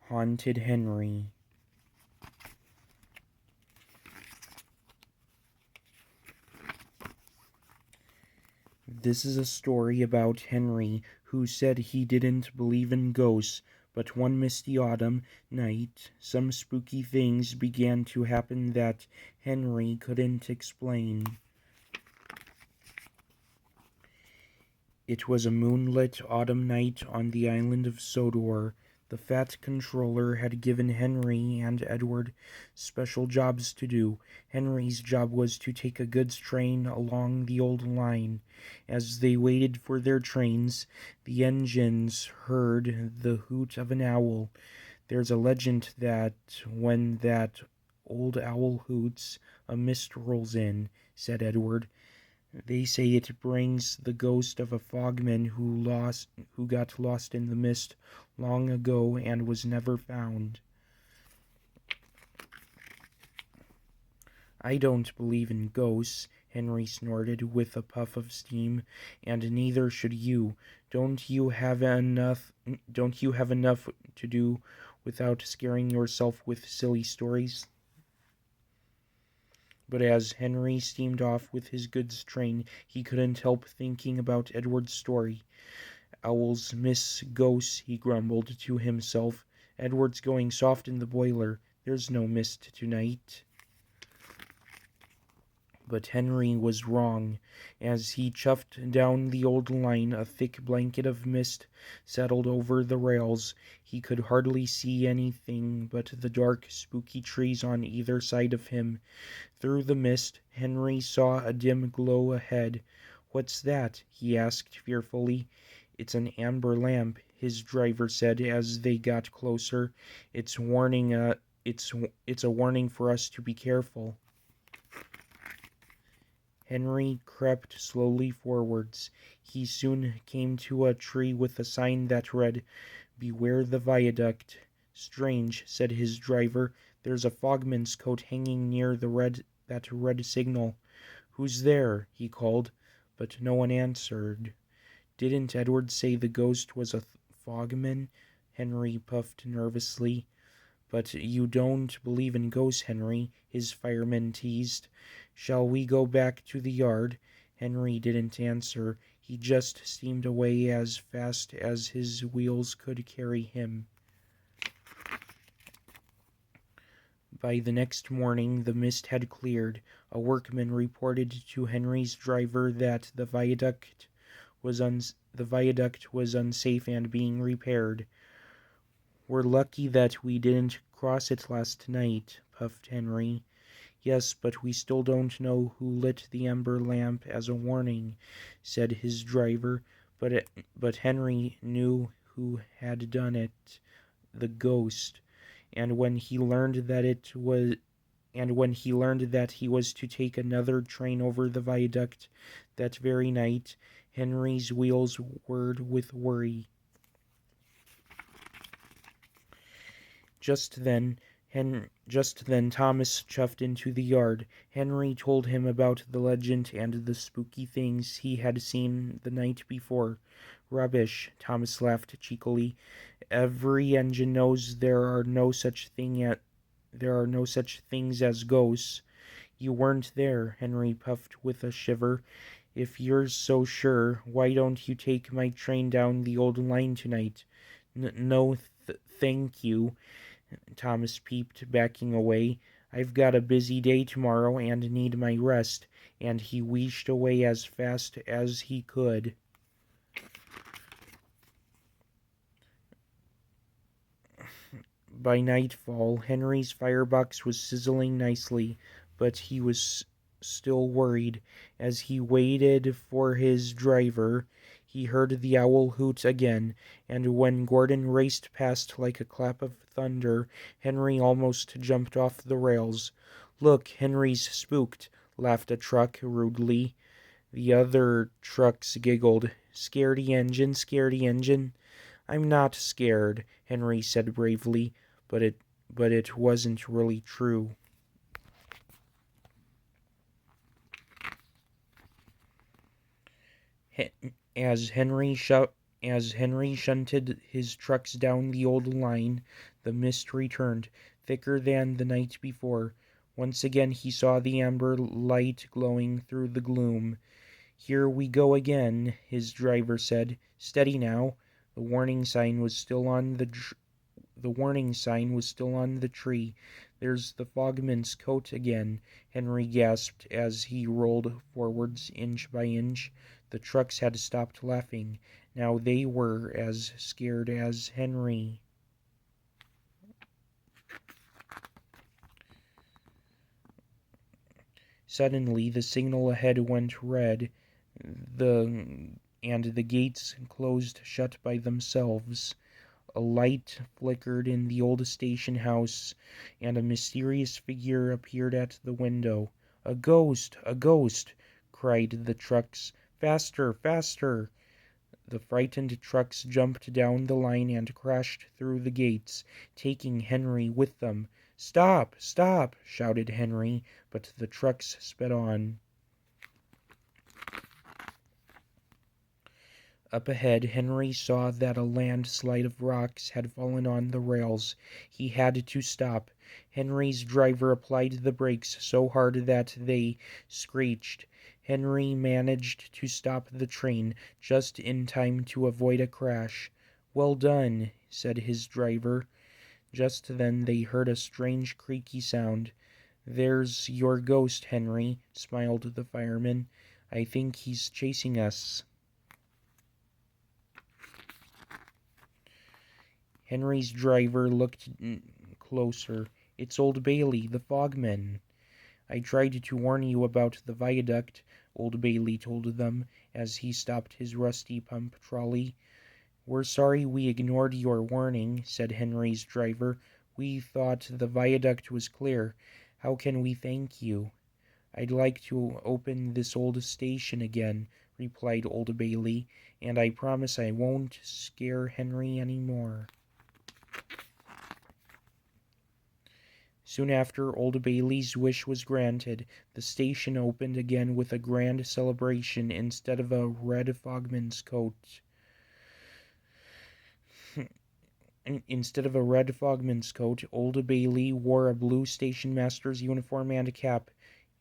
Haunted Henry. This is a story about Henry, who said he didn't believe in ghosts, but one misty autumn night, some spooky things began to happen that Henry couldn't explain. It was a moonlit autumn night on the island of Sodor. The Fat Controller had given Henry and Edward special jobs to do. Henry's job was to take a goods train along the old line. As they waited for their trains, the engines heard the hoot of an owl. There's a legend that when that old owl hoots, a mist rolls in, said Edward. They say it brings the ghost of a fogman who got lost in the mist long ago and was never found. I don't believe in ghosts, Henry snorted with a puff of steam, and neither should you. Don't you have enough to do without scaring yourself with silly stories? But as Henry steamed off with his goods train, he couldn't help thinking about Edward's story. Owls miss ghosts, he grumbled to himself. Edward's going soft in the boiler. There's no mist tonight. But Henry was wrong. As he chuffed down the old line, a thick blanket of mist settled over the rails. He could hardly see anything but the dark, spooky trees on either side of him. Through the mist, Henry saw a dim glow ahead. "What's that?" he asked fearfully. "It's an amber lamp," his driver said as they got closer. It's a warning for us to be careful." Henry crept slowly forwards. He soon came to a tree with a sign that read, "Beware the viaduct." "Strange," said his driver. "There's a fogman's coat hanging near that red signal." "Who's there?" he called, but no one answered. "Didn't Edward say the ghost was a fogman?" Henry puffed nervously. "But you don't believe in ghosts, Henry," his fireman teased. "Shall we go back to the yard?" Henry didn't answer. He just steamed away as fast as his wheels could carry him. By the next morning the mist had cleared. A workman reported to Henry's driver that the viaduct was unsafe and being repaired. "We're lucky that we didn't cross it last night," puffed Henry. "Yes, but we still don't know who lit the ember lamp as a warning," said his driver. But Henry knew who had done it, the ghost. And when he learned that he was to take another train over the viaduct that very night, Henry's wheels whirred with worry. Just then Thomas chuffed into the yard. Henry told him about the legend and the spooky things he had seen the night before. "Rubbish," Thomas laughed cheekily. "Every engine knows there are no such things as ghosts." "You weren't there," Henry puffed with a shiver. "If you're so sure, why don't you take my train down the old line tonight?" No, thank you," Thomas peeped, backing away. "I've got a busy day tomorrow and need my rest," and he wheezed away as fast as he could. By nightfall, Henry's firebox was sizzling nicely, but he was still worried. As he waited for his driver, he heard the owl hoot again, and when Gordon raced past like a clap of thunder, Henry almost jumped off the rails. "Look, Henry's spooked," laughed a truck rudely. The other trucks giggled. Scaredy engine." "I'm not scared," Henry said bravely, but it wasn't really true. As Henry As Henry shunted his trucks down the old line, the mist returned, thicker than the night before. Once again he saw the amber light glowing through the gloom. "Here we go again," his driver said. "Steady now." The warning sign was still on the tree. "There's the fogman's coat again," Henry gasped as he rolled forwards inch by inch. The trucks had stopped laughing. Now they were as scared as Henry. Suddenly the signal ahead went red, and the gates closed shut by themselves. A light flickered in the old station house, and a mysterious figure appeared at the window. "A ghost! A ghost!" cried the trucks. "Faster! Faster!" The frightened trucks jumped down the line and crashed through the gates, taking Henry with them. "Stop! Stop!" shouted Henry, but the trucks sped on. Up ahead, Henry saw that a landslide of rocks had fallen on the rails. He had to stop. Henry's driver applied the brakes so hard that they screeched. Henry managed to stop the train just in time to avoid a crash. "Well done," said his driver. Just then they heard a strange creaky sound. "There's your ghost, Henry," smiled the fireman. "I think he's chasing us." Henry's driver looked closer. "It's Old Bailey, the fogman." "I tried to warn you about the viaduct," Old Bailey told them as he stopped his rusty pump trolley. "We're sorry we ignored your warning," said Henry's driver. "We thought the viaduct was clear. How can we thank you?" "I'd like to open this old station again," replied Old Bailey, "and I promise I won't scare Henry any more." Soon after Old Bailey's wish was granted, the station opened again with a grand celebration. Instead of a red fogman's coat, Old Bailey wore a blue station master's uniform and cap.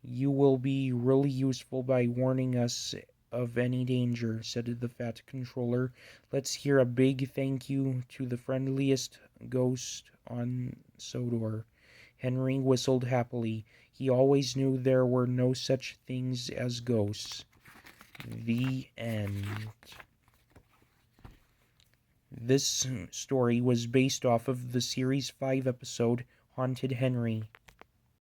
"You will be really useful by warning us of any danger," said the fat controller. "Let's hear a big thank you to the friendliest ghost on Sodor." Henry whistled happily. He always knew there were no such things as ghosts. The end. This story was based off of the Series 5 episode Haunted Henry.